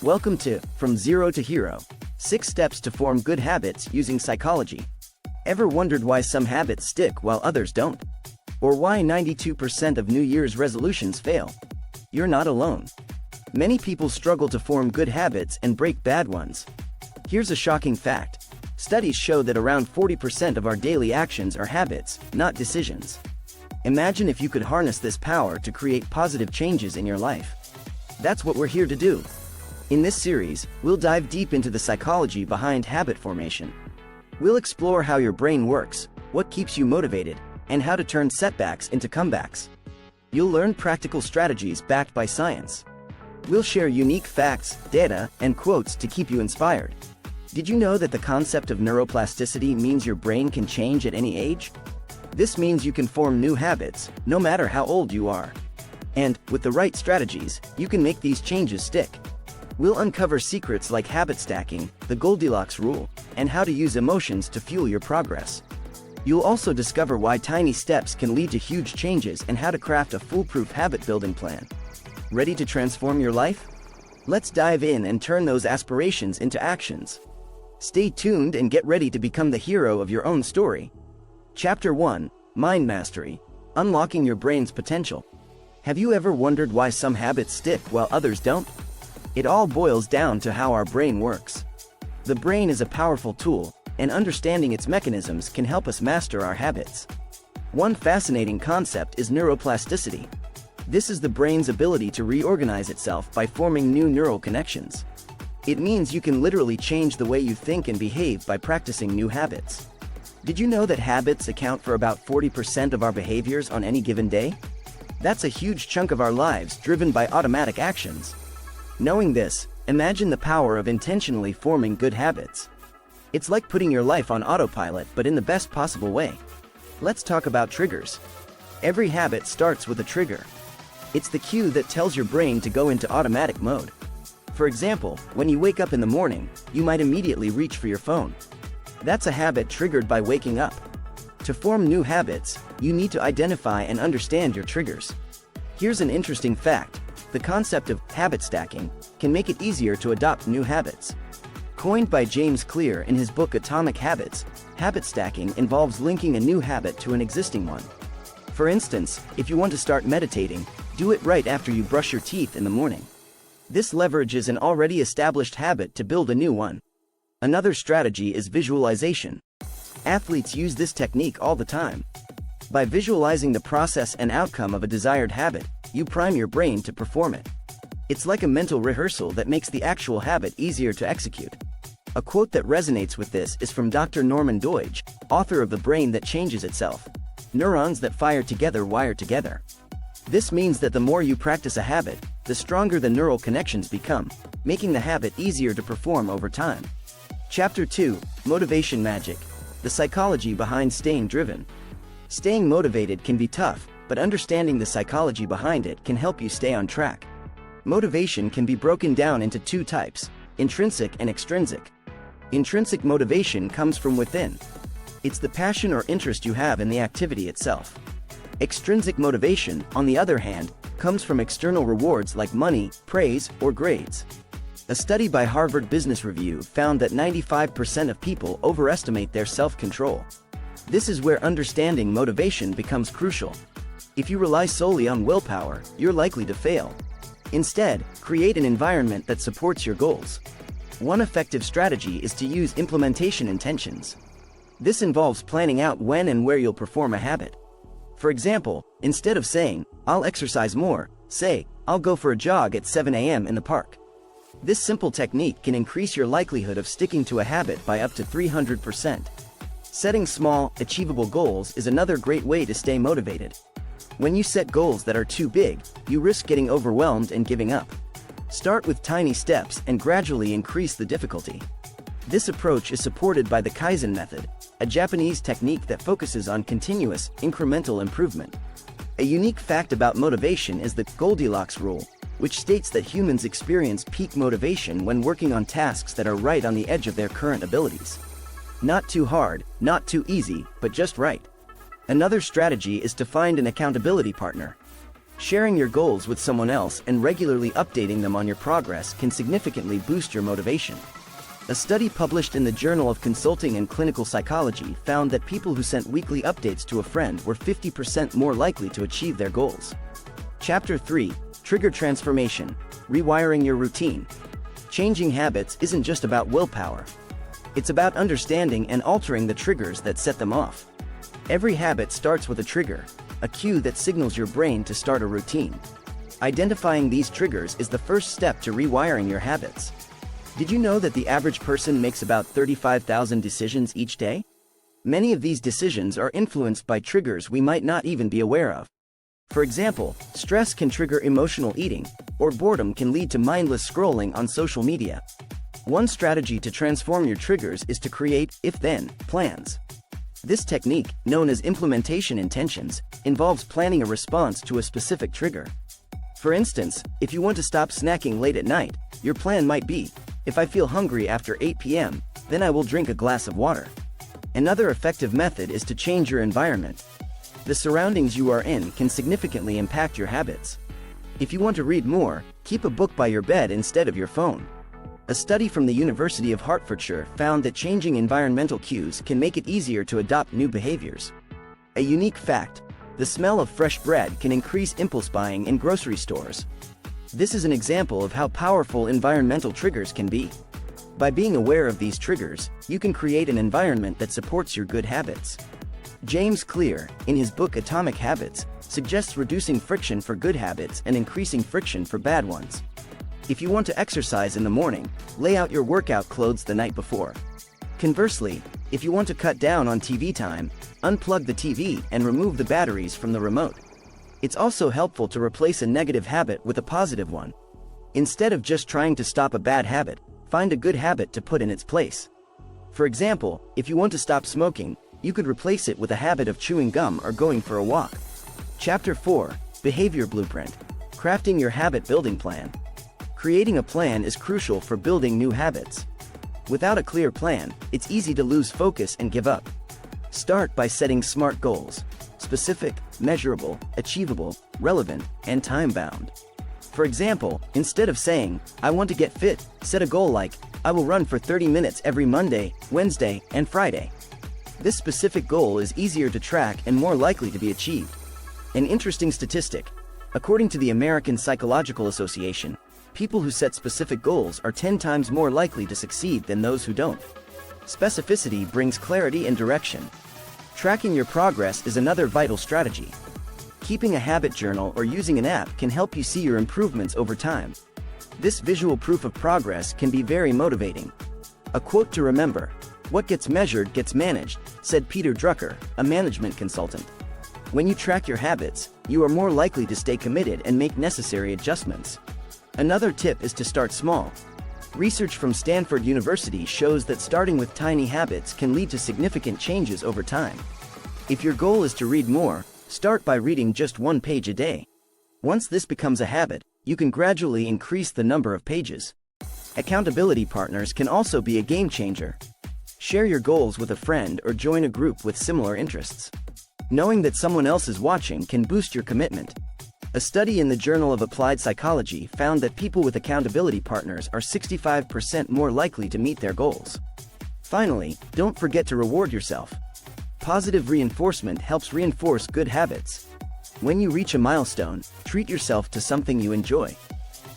Welcome to From Zero to Hero: 6 Steps to Form Good Habits Using Psychology. Ever wondered why some habits stick while others don't? Or why 92% of New Year's resolutions fail? You're not alone. Many people struggle to form good habits and break bad ones. Here's a shocking fact. Studies show that around 40% of our daily actions are habits, not decisions. Imagine if you could harness this power to create positive changes in your life. That's what we're here to do. In this series, we'll dive deep into the psychology behind habit formation. We'll explore how your brain works, what keeps you motivated, and how to turn setbacks into comebacks. You'll learn practical strategies backed by science. We'll share unique facts, data, and quotes to keep you inspired. Did you know that the concept of neuroplasticity means your brain can change at any age? This means you can form new habits, no matter how old you are. And, with the right strategies, you can make these changes stick. We'll uncover secrets like habit stacking, the Goldilocks rule, and how to use emotions to fuel your progress. You'll also discover why tiny steps can lead to huge changes and how to craft a foolproof habit-building plan. Ready to transform your life? Let's dive in and turn those aspirations into actions. Stay tuned and get ready to become the hero of your own story. Chapter 1: Mind Mastery: Unlocking Your Brain's Potential. Have you ever wondered why some habits stick while others don't? It all boils down to how our brain works. The brain is a powerful tool, and understanding its mechanisms can help us master our habits. One fascinating concept is neuroplasticity. This is the brain's ability to reorganize itself by forming new neural connections. It means you can literally change the way you think and behave by practicing new habits. Did you know that habits account for about 40% of our behaviors on any given day? That's a huge chunk of our lives driven by automatic actions. Knowing this, imagine the power of intentionally forming good habits. It's like putting your life on autopilot, but in the best possible way. Let's talk about triggers. Every habit starts with a trigger. It's the cue that tells your brain to go into automatic mode. For example, when you wake up in the morning, you might immediately reach for your phone. That's a habit triggered by waking up. To form new habits, you need to identify and understand your triggers. Here's an interesting fact. The concept of habit stacking can make it easier to adopt new habits. Coined by James Clear in his book Atomic Habits, habit stacking involves linking a new habit to an existing one. For instance, if you want to start meditating, do it right after you brush your teeth in the morning. This leverages an already established habit to build a new one. Another strategy is visualization. Athletes use this technique all the time. By visualizing the process and outcome of a desired habit, you prime your brain to perform it. It's like a mental rehearsal that makes the actual habit easier to execute. A quote that resonates with this is from Dr. Norman Doidge, author of The Brain That Changes Itself. Neurons that fire together wire together. This means that the more you practice a habit, the stronger the neural connections become, making the habit easier to perform over time. Chapter 2: Motivation Magic: The Psychology Behind Staying Driven. Staying motivated can be tough, but understanding the psychology behind it can help you stay on track. Motivation can be broken down into 2 types: intrinsic and extrinsic. Intrinsic motivation comes from within. It's the passion or interest you have in the activity itself. Extrinsic motivation, on the other hand, comes from external rewards like money, praise, or grades. A study by Harvard Business Review found that 95% of people overestimate their self-control. This is where understanding motivation becomes crucial. If you rely solely on willpower, you're likely to fail. Instead, create an environment that supports your goals. One effective strategy is to use implementation intentions. This involves planning out when and where you'll perform a habit. For example, instead of saying, "I'll exercise more," say, "I'll go for a jog at 7 a.m. in the park." This simple technique can increase your likelihood of sticking to a habit by up to 300%. Setting small, achievable goals is another great way to stay motivated. When you set goals that are too big, you risk getting overwhelmed and giving up. Start with tiny steps and gradually increase the difficulty. This approach is supported by the Kaizen method, a Japanese technique that focuses on continuous, incremental improvement. A unique fact about motivation is the Goldilocks rule, which states that humans experience peak motivation when working on tasks that are right on the edge of their current abilities. Not too hard, not too easy, but just right. Another strategy is to find an accountability partner. Sharing your goals with someone else and regularly updating them on your progress can significantly boost your motivation. A study published in the Journal of Consulting and Clinical Psychology found that people who sent weekly updates to a friend were 50% more likely to achieve their goals. Chapter 3: Trigger Transformation. Rewiring your routine. Changing habits isn't just about willpower. It's about understanding and altering the triggers that set them off. Every habit starts with a trigger, a cue that signals your brain to start a routine. Identifying these triggers is the first step to rewiring your habits. Did you know that the average person makes about 35,000 decisions each day? Many of these decisions are influenced by triggers we might not even be aware of. For example, stress can trigger emotional eating, or boredom can lead to mindless scrolling on social media. One strategy to transform your triggers is to create if-then plans. This technique, known as implementation intentions, involves planning a response to a specific trigger. For instance, if you want to stop snacking late at night, your plan might be, if I feel hungry after 8 p.m., then I will drink a glass of water. Another effective method is to change your environment. The surroundings you are in can significantly impact your habits. If you want to read more, keep a book by your bed instead of your phone. A study from the University of Hertfordshire found that changing environmental cues can make it easier to adopt new behaviors. A unique fact: the smell of fresh bread can increase impulse buying in grocery stores. This is an example of how powerful environmental triggers can be. By being aware of these triggers, you can create an environment that supports your good habits. James Clear, in his book Atomic Habits, suggests reducing friction for good habits and increasing friction for bad ones. If you want to exercise in the morning, lay out your workout clothes the night before. Conversely, if you want to cut down on TV time, unplug the TV and remove the batteries from the remote. It's also helpful to replace a negative habit with a positive one. Instead of just trying to stop a bad habit, find a good habit to put in its place. For example, if you want to stop smoking, you could replace it with a habit of chewing gum or going for a walk. Chapter 4: Behavior Blueprint. Crafting your habit building plan. Creating a plan is crucial for building new habits. Without a clear plan, it's easy to lose focus and give up. Start by setting SMART goals: specific, measurable, achievable, relevant, and time-bound. For example, instead of saying, "I want to get fit," set a goal like, "I will run for 30 minutes every Monday, Wednesday, and Friday." This specific goal is easier to track and more likely to be achieved. An interesting statistic: according to the American Psychological Association, people who set specific goals are 10 times more likely to succeed than those who don't. Specificity brings clarity and direction. Tracking your progress is another vital strategy. Keeping a habit journal or using an app can help you see your improvements over time. This visual proof of progress can be very motivating. A quote to remember: "What gets measured gets managed," said Peter Drucker, a management consultant. When you track your habits, you are more likely to stay committed and make necessary adjustments. Another tip is to start small. Research from Stanford University shows that starting with tiny habits can lead to significant changes over time. If your goal is to read more, start by reading just 1 page a day. Once this becomes a habit, you can gradually increase the number of pages. Accountability partners can also be a game changer. Share your goals with a friend or join a group with similar interests. Knowing that someone else is watching can boost your commitment. A study in the Journal of Applied Psychology found that people with accountability partners are 65% more likely to meet their goals. Finally, don't forget to reward yourself. Positive reinforcement helps reinforce good habits. When you reach a milestone, treat yourself to something you enjoy.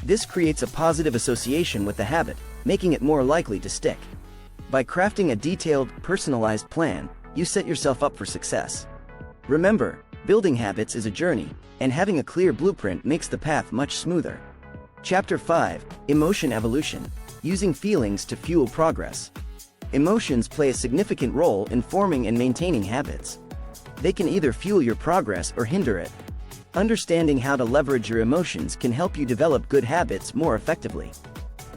This creates a positive association with the habit, making it more likely to stick. By crafting a detailed, personalized plan, you set yourself up for success. Remember, building habits is a journey, and having a clear blueprint makes the path much smoother. Chapter 5: Emotion Evolution. Using feelings to fuel progress. Emotions play a significant role in forming and maintaining habits. They can either fuel your progress or hinder it. Understanding how to leverage your emotions can help you develop good habits more effectively.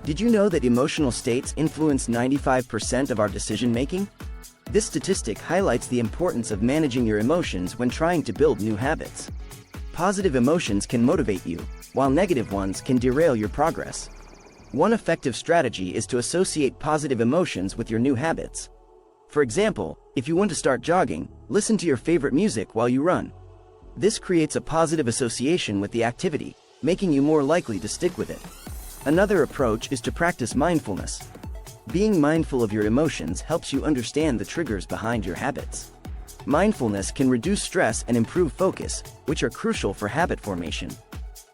Did you know that emotional states influence 95% of our decision-making? This statistic highlights the importance of managing your emotions when trying to build new habits. Positive emotions can motivate you, while negative ones can derail your progress. One effective strategy is to associate positive emotions with your new habits. For example, if you want to start jogging, listen to your favorite music while you run. This creates a positive association with the activity, making you more likely to stick with it. Another approach is to practice mindfulness. Being mindful of your emotions helps you understand the triggers behind your habits. Mindfulness can reduce stress and improve focus, which are crucial for habit formation.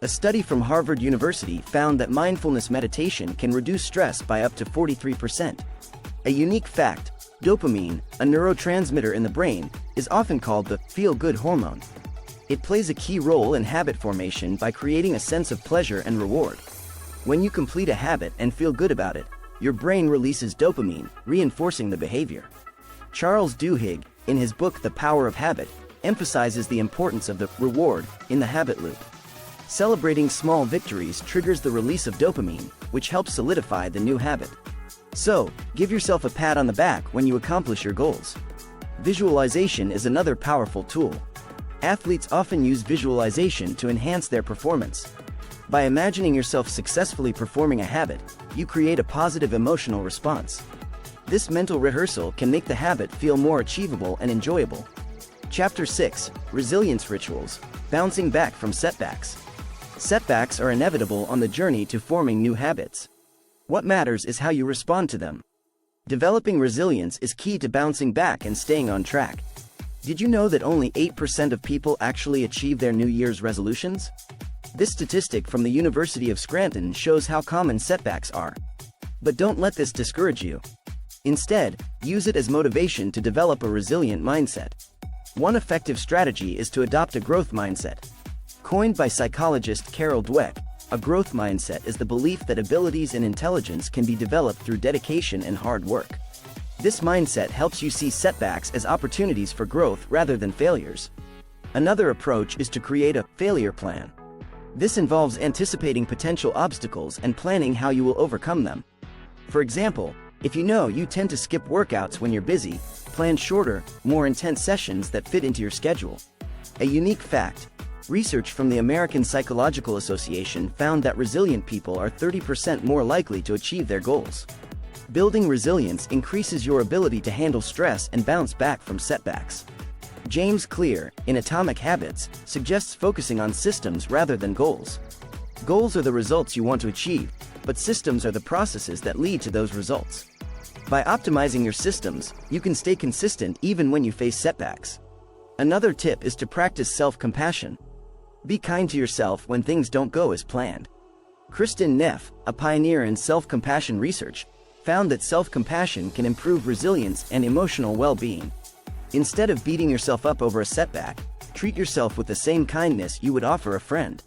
A study from Harvard University found that mindfulness meditation can reduce stress by up to 43%. A unique fact: dopamine, a neurotransmitter in the brain, is often called the feel-good hormone. It plays a key role in habit formation by creating a sense of pleasure and reward. When you complete a habit and feel good about it, your brain releases dopamine, reinforcing the behavior. Charles Duhigg, in his book The Power of Habit, emphasizes the importance of the reward in the habit loop. Celebrating small victories triggers the release of dopamine, which helps solidify the new habit. So, give yourself a pat on the back when you accomplish your goals. Visualization is another powerful tool. Athletes often use visualization to enhance their performance. By imagining yourself successfully performing a habit, you create a positive emotional response. This mental rehearsal can make the habit feel more achievable and enjoyable. Chapter 6: Resilience Rituals, Bouncing Back from Setbacks. Setbacks are inevitable on the journey to forming new habits. What matters is how you respond to them. Developing resilience is key to bouncing back and staying on track. Did you know that only 8% of people actually achieve their New Year's resolutions? This statistic from the University of Scranton shows how common setbacks are. But don't let this discourage you. Instead, use it as motivation to develop a resilient mindset. One effective strategy is to adopt a growth mindset. Coined by psychologist Carol Dweck, a growth mindset is the belief that abilities and intelligence can be developed through dedication and hard work. This mindset helps you see setbacks as opportunities for growth rather than failures. Another approach is to create a failure plan. This involves anticipating potential obstacles and planning how you will overcome them. For example, if you know you tend to skip workouts when you're busy, plan shorter, more intense sessions that fit into your schedule. A unique fact: research from the American Psychological Association found that resilient people are 30% more likely to achieve their goals. Building resilience increases your ability to handle stress and bounce back from setbacks. James Clear, in Atomic Habits, suggests focusing on systems rather than goals. Goals are the results you want to achieve, but systems are the processes that lead to those results. By optimizing your systems, you can stay consistent even when you face setbacks. Another tip is to practice self-compassion. Be kind to yourself when things don't go as planned. Kristin Neff, a pioneer in self-compassion research, found that self-compassion can improve resilience and emotional well-being. Instead of beating yourself up over a setback, treat yourself with the same kindness you would offer a friend.